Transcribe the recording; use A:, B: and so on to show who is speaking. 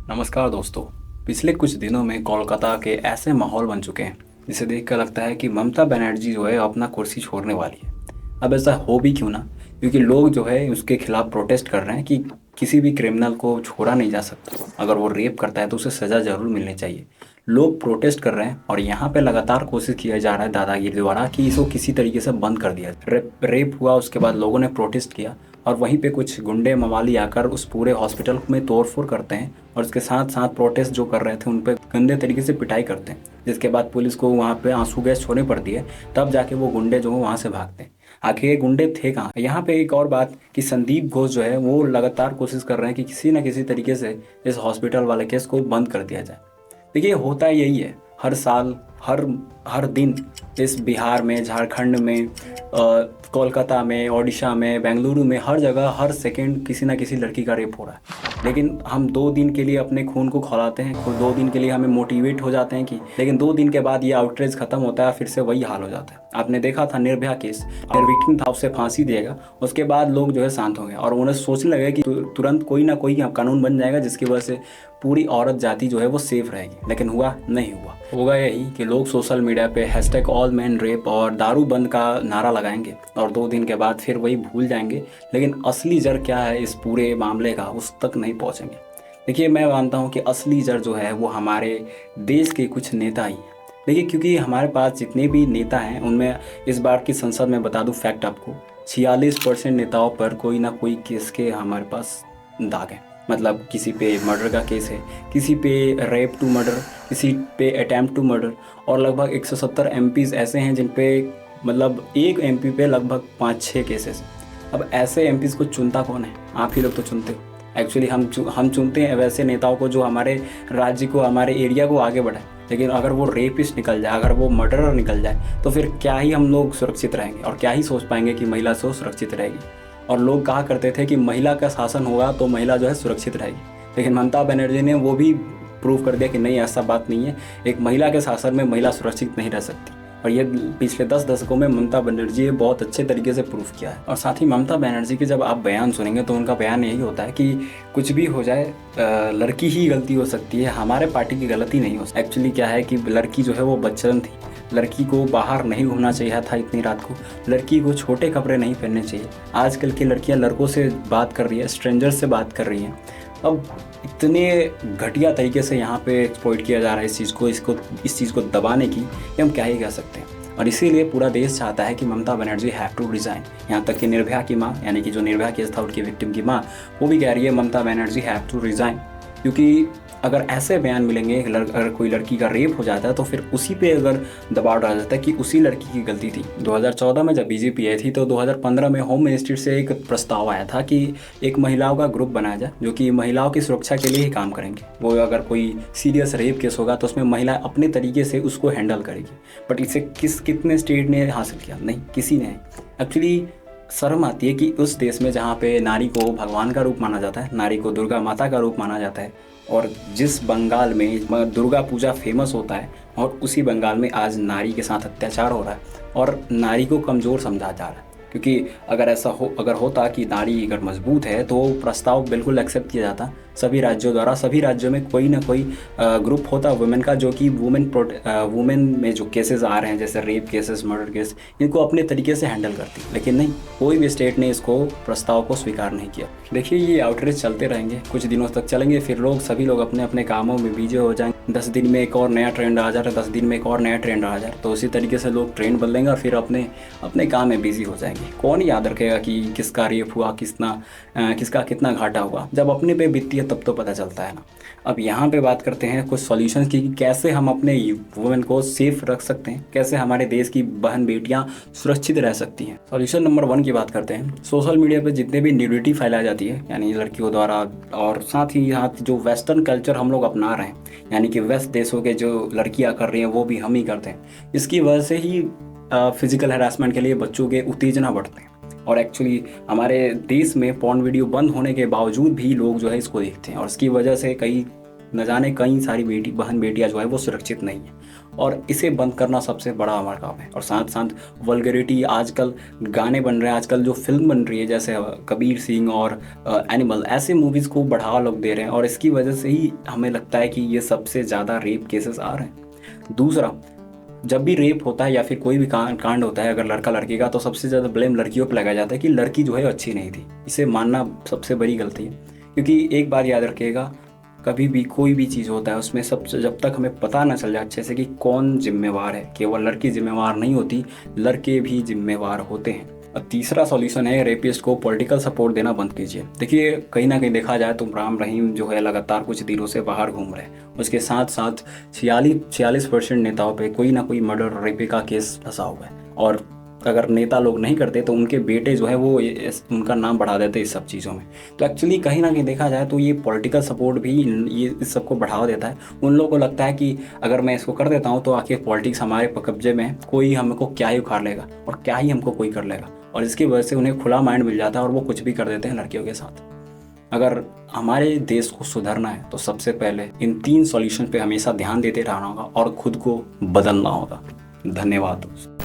A: नमस्कार दोस्तों। पिछले कुछ दिनों में कोलकाता के ऐसे माहौल बन चुके हैं जिसे देखकर लगता है कि ममता बनर्जी जो है अपना कुर्सी छोड़ने वाली है। अब ऐसा हो भी क्यों ना, क्योंकि लोग जो है उसके खिलाफ प्रोटेस्ट कर रहे हैं कि किसी भी क्रिमिनल को छोड़ा नहीं जा सकता। अगर वो रेप करता है तो उसे सज़ा ज़रूर मिलनी चाहिए। लोग प्रोटेस्ट कर रहे हैं और यहाँ पे लगातार कोशिश किया जा रहा है दादागिरी द्वारा कि इसको किसी तरीके से बंद कर दिया जाए। रेप हुआ, उसके बाद लोगों ने प्रोटेस्ट किया और वहीं पे कुछ गुंडे मवाली आकर उस पूरे हॉस्पिटल में तोड़फोड़ करते हैं और उसके साथ साथ प्रोटेस्ट जो कर रहे थे उन पर गंदे तरीके से पिटाई करते हैं, जिसके बाद पुलिस को वहाँ पे आंसू गैस छोड़नी पड़ती है। तब जाके वो गुंडे जो है वहाँ से भागते हैं। आखिर ये गुंडे थे कहाँ? यहाँ पे एक और बात कि संदीप घोष जो है वो लगातार कोशिश कर रहे हैं कि किसी न किसी तरीके से इस हॉस्पिटल वाले केस को बंद कर दिया जाए। देखिए, होता यही है हर साल, हर हर दिन इस बिहार में, झारखंड में, कोलकाता में, ओडिशा में, बेंगलुरु में, हर जगह हर सेकंड किसी ना किसी लड़की का रेप हो रहा है। लेकिन हम 2 दिन के लिए अपने खून को खौलाते हैं, 2 दिन के लिए हमें मोटिवेट हो जाते हैं कि, लेकिन 2 दिन के बाद ये आउटरीच खत्म होता है, फिर से वही हाल हो जाता है। आपने देखा था निर्भया केस, अगर विक्टिम था उसे फांसी दिएगा, उसके बाद लोग जो है शांत हो गए और उन्हें सोचने लगे कि तुरंत कोई ना कोई कानून बन जाएगा जिसकी वजह से पूरी औरत जाति जो है वो सेफ रहेगी। लेकिन हुआ नहीं। होगा यही कि लोग सोशल मीडिया पे #AllMenRape और दारू बंद का नारा लगाएंगे और 2 दिन के बाद फिर वही भूल जाएंगे। लेकिन असली जड़ क्या है इस पूरे मामले का, उस तक नहीं पहुंचेंगे। देखिए, मैं मानता हूं कि असली जड़ जो है वो हमारे देश के कुछ नेता ही हैं। देखिए, क्योंकि हमारे पास जितने भी नेता हैं उनमें इस बार की संसद में बता दूं फैक्ट आपको, 46% नेताओं पर कोई ना कोई केस के हमारे पास दाग है। मतलब किसी पे मर्डर का केस है, किसी पे रेप टू मर्डर, किसी पे अटैम्प्ट टू मर्डर, और लगभग 170 MPs ऐसे हैं जिन पे, मतलब एक MP पे लगभग 5-6 केसेस। अब ऐसे MPs को चुनता कौन है? आप ही लोग तो चुनते हो। एक्चुअली हम चुनते हैं वैसे नेताओं को जो हमारे राज्य को, हमारे एरिया को आगे बढ़ाए। लेकिन अगर वो रेपिस्ट निकल जाए, अगर वो मर्डरर निकल जाए, तो फिर क्या ही हम लोग सुरक्षित रहेंगे और क्या ही सोच पाएंगे कि महिला सो सुरक्षित रहेगी। और लोग कहा करते थे कि महिला का शासन होगा तो महिला जो है सुरक्षित रहेगी। लेकिन ममता बनर्जी ने वो भी प्रूव कर दिया कि नहीं, ऐसा बात नहीं है। एक महिला के शासन में महिला सुरक्षित नहीं रह सकती। और ये पिछले 10 दशकों में ममता बनर्जी ने बहुत अच्छे तरीके से प्रूफ किया है। और साथ ही ममता बनर्जी के जब आप बयान सुनेंगे तो उनका बयान यही होता है कि कुछ भी हो जाए, लड़की ही गलती हो सकती है, हमारे पार्टी की गलती नहीं हो सकती। एक्चुअली क्या है कि लड़की जो है वो बच्चन थी। लड़की को बाहर नहीं घूमना चाहिए था इतनी रात को। लड़की को छोटे कपड़े नहीं पहनने चाहिए। आजकल की लड़कियां लड़कों से बात कर रही है, स्ट्रेंजर से बात कर रही हैं। अब इतने घटिया तरीके से यहाँ पे एक्सप्लॉइट किया जा रहा है इस चीज़ को दबाने की, कि हम क्या ही कह सकते हैं। और इसीलिए पूरा देश चाहता है कि Mamata Banerjee have to resign. यहाँ तक कि निर्भया की माँ, यानी कि जो निर्भया केस था उनकी विक्टिम की माँ, वो भी कह रही है Mamata Banerjee have to resign. क्योंकि अगर ऐसे बयान मिलेंगे, अगर कोई लड़की का रेप हो जाता है तो फिर उसी पे अगर दबाव डाला जाता है कि उसी लड़की की गलती थी। 2014 में जब बीजेपी आई थी तो 2015 में होम मिनिस्ट्री से एक प्रस्ताव आया था कि एक महिलाओं का ग्रुप बनाया जाए जो कि महिलाओं की सुरक्षा के लिए ही काम करेंगे। वो अगर कोई सीरियस रेप केस होगा तो उसमें महिला अपने तरीके से उसको हैंडल करेगी। बट इसे कितने स्टेट ने हासिल किया? नहीं, किसी ने। एक्चुअली शर्म आती है कि उस देश में जहाँ पे नारी को भगवान का रूप माना जाता है, नारी को दुर्गा माता का रूप माना जाता है, और जिस बंगाल में दुर्गा पूजा फेमस होता है, और उसी बंगाल में आज नारी के साथ अत्याचार हो रहा है और नारी को कमज़ोर समझा जा रहा है। क्योंकि अगर होता कि नारी अगर मजबूत है तो प्रस्ताव बिल्कुल एक्सेप्ट किया जाता सभी राज्यों द्वारा। सभी राज्यों में कोई ना कोई ग्रुप होता वुमेन का, जो कि वुमेन में जो केसेस आ रहे हैं जैसे रेप केसेस, मर्डर केस, इनको अपने तरीके से हैंडल करती। लेकिन नहीं, कोई भी स्टेट ने इसको प्रस्ताव को स्वीकार नहीं किया। देखिए, ये आउटरीच चलते रहेंगे, कुछ दिनों तक चलेंगे, फिर सभी लोग अपने अपने कामों में बिजी हो जाएंगे। 10 दिन में एक और नया ट्रेंड आ जा रहा है, 10 दिन में एक और नया ट्रेंड आ जा रहा है, तो उसी तरीके से लोग ट्रेंड बदलेंगे और फिर अपने अपने काम में बिजी हो जाएंगे। कौन याद रखेगा कि किसका रेप हुआ, किसका कितना घाटा हुआ? जब अपने पे बीतती है तब तो पता चलता है ना। अब यहाँ पे बात करते हैं कुछ सॉल्यूशंस की कि कैसे हम अपने वुमेन को सेफ रख सकते हैं, कैसे हमारे देश की बहन बेटियाँ सुरक्षित रह सकती हैं। सॉल्यूशन नंबर 1 की बात करते हैं। सोशल मीडिया पे जितने भी न्यूडिटी फैलाई जाती है, यानी लड़कियों द्वारा, और साथ ही जो वेस्टर्न कल्चर हम लोग अपना रहे हैं, यानी कि वेस्ट देशों के जो लड़कियाँ कर रही हैं वो भी हम ही करते हैं, इसकी वजह से ही फिजिकल हैरासमेंट के लिए बच्चों के उत्तेजना बढ़ते हैं। और एक्चुअली हमारे देश में पॉर्न वीडियो बंद होने के बावजूद भी लोग जो है इसको देखते हैं, और इसकी वजह से कई न जाने कई सारी बहन बेटियां जो है वो सुरक्षित नहीं है, और इसे बंद करना सबसे बड़ा हमारा काम है। और साथ साथ वल्गरिटी, आजकल गाने बन रहे हैं, आजकल जो फिल्म बन रही है जैसे कबीर सिंह और एनिमल, ऐसे मूवीज़ को बढ़ावा लोग दे रहे हैं, और इसकी वजह से ही हमें लगता है कि ये सबसे ज़्यादा रेप केसेस आ रहे हैं। दूसरा, जब भी रेप होता है या फिर कोई भी कांड होता है अगर लड़का लड़की का, तो सबसे ज़्यादा ब्लेम लड़कियों पर लगाया जाता है कि लड़की जो है अच्छी नहीं थी। इसे मानना सबसे बड़ी गलती है, क्योंकि एक बार याद रखिएगा, कभी भी कोई भी चीज़ होता है उसमें सबसे, जब तक हमें पता ना चल जाए अच्छे से कि कौन जिम्मेवार है, केवल लड़की जिम्मेवार नहीं होती, लड़के भी जिम्मेवार होते हैं। और तीसरा सॉल्यूशन है, रेपिस्ट को पॉलिटिकल सपोर्ट देना बंद कीजिए। देखिए, कहीं ना कहीं देखा जाए तो राम रहीम जो है लगातार कुछ दिनों से बाहर घूम रहे हैं। उसके साथ साथ 46% नेताओं पे कोई ना कोई मर्डर और रेप का केस फंसा हुआ है, और अगर नेता लोग नहीं करते तो उनके बेटे जो है वो उनका नाम बढ़ा देते इस सब चीज़ों में। तो एक्चुअली कहीं ना कहीं देखा जाए तो ये पॉलिटिकल सपोर्ट भी ये इस सबको बढ़ावा देता है। उन लोगों को लगता है कि अगर मैं इसको कर देता हूँ तो आखिर पॉलिटिक्स हमारे कब्जे में है, कोई हमको क्या ही उखाड़ लेगा और क्या ही हमको कोई कर लेगा, और इसकी वजह से उन्हें खुला माइंड मिल जाता है और वो कुछ भी कर देते हैं लड़कियों के साथ। अगर हमारे देश को सुधरना है तो सबसे पहले इन 3 सॉल्यूशन पे हमेशा ध्यान देते रहना होगा और खुद को बदलना होगा। धन्यवाद दोस्तों।